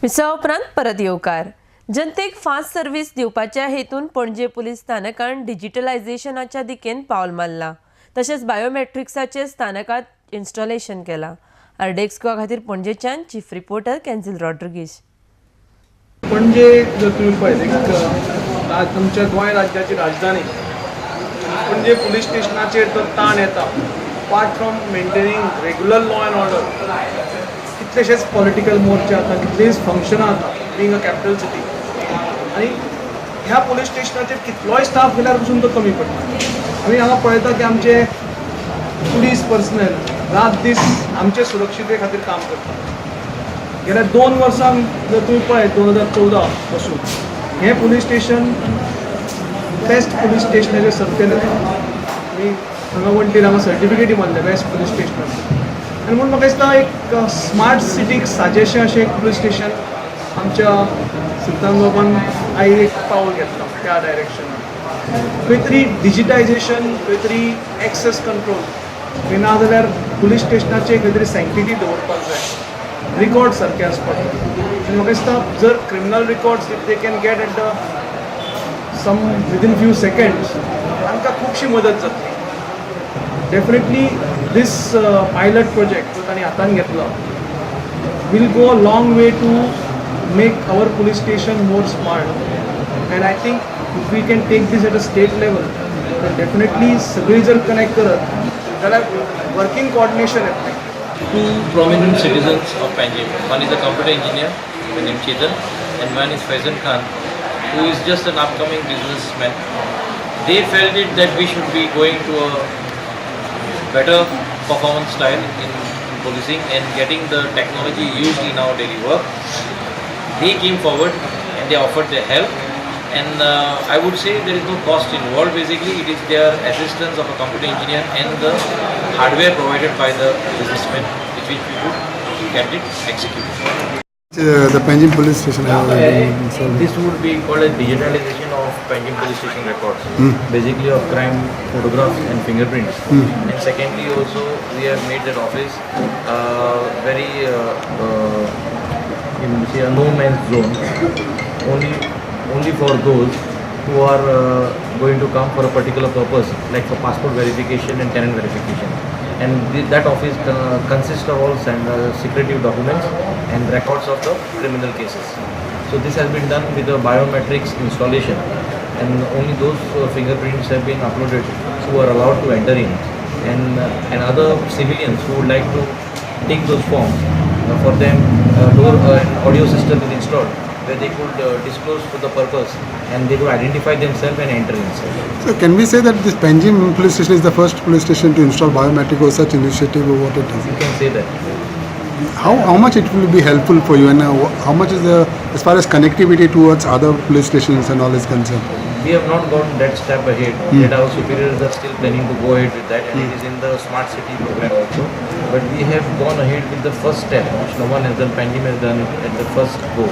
विसा उपरांत परत येवकार जनतेक फास्ट सर्व्हिस दिवपाच्या हेतून पणजे पुलीस स्थानकान डिजिटलायझेशनाच्या दिकेन पावल मारला. तशेंच बायोमेट्रिक्साचे स्थानकात इन्स्टॉलेशन केला. आरडेक्सको खातीर पणजेच्यान चीफ रिपोर्टर कॅन्झिल रॉड्रिगीस. पणजे जर तुम्ही पळयत तुमच्या गोंय राज्याची राजधानी पणजे पुलीस स्टेशनाचेर तो ताण येता. Apart from maintaining regular law and order कितलेशेच पॉलिटिकल मोर्चे आता, कितलेच फंक्शनां आता बिंग अ कॅपिटल सिटी. आणि ह्या पुलीस स्टेशनाचेर कितलोय स्टाफ गेल्यार पसून तो कमी पडटा. आमी हांगा पळयता की आमचे पुलीस पर्सनल रात दीस आमचे सुरक्षिते खातीर काम करता. गेल्या 2 वर्सां जर तुम्ही पळयत 2014 पासून हें पुलीस स्टेशन बेस्ट पुलीस स्टेशनाचेर सर्तेलें. आमी हांगा वण्टीर हांगा सर्टिफिकेटी मारले बेस्ट पुलीस स्टेशनाचेर. आनी म्हणून म्हाका दिसता एक स्मार्ट सिटीक साजेशें अशें एक पुलीस स्टेशन आमच्या सुलतान बाबान आयज एक पावल घेतला त्या डायरेक्शनान. खंय तरी डिजिटायझेशन, खंय तरी एक्सेस कंट्रोल ना जाल्यार पुलीस स्टेशनाचे खंय तरी सँक्टिटी दवरपाक जाय. रिकॉर्ड सारके आसपाक जाय. आनी म्हाका दिसता जर criminal records if they can get at the sum within few seconds तांकां खुबशी मदत जातली. डेफिनेटली दीस पायलट प्रोजेक्ट जो तांणी हातान घेतला will go a long way to make our police station more smart. And I think if we can take this at a state level, then definitely सगळी जर कनेक्ट करत जाल्यार वर्किंग कोऑर्डिनेशन येतलें. Two prominent citizens of Panjim. One is a computer engineer named Chetan, and one is Faizan Khan, who is just an upcoming businessman. They felt it that we should be going to a better performance style in policing and getting the technology used in our daily work. They came forward and they offered their help, and I would say there is no cost involved. Basically it is their assistance of a computer engineer and the hardware provided by the businessman with which we would get it executed. The Panjim police station. This would be called as digitalization of Panjim police station records, basically of crime photographs and fingerprints. And secondly also we have made that office very a no man's zone, only for those who are going to come for a particular purpose, like for passport verification and tenant verification. And that office consists of all secretive documents and records of the criminal cases. So this has been done with the biometrics installation, and only those fingerprints have been uploaded who are allowed to enter in, and other civilians who would like to take those forms, for them an audio system is installed where they could disclose for the purpose and they could identify themselves and enter inside. So can we say that this Panjim police station is the first police station to install biometric or such initiative, or what it is? You can say that. How much it will be helpful for you, and how much is as far as connectivity towards other police stations and all is concerned? We have not gone that step ahead. Yet our superiors are still planning to go ahead with that, and it is in the smart city program also. But we have gone ahead with the first step, which no one has done. Panjim has done at the first go.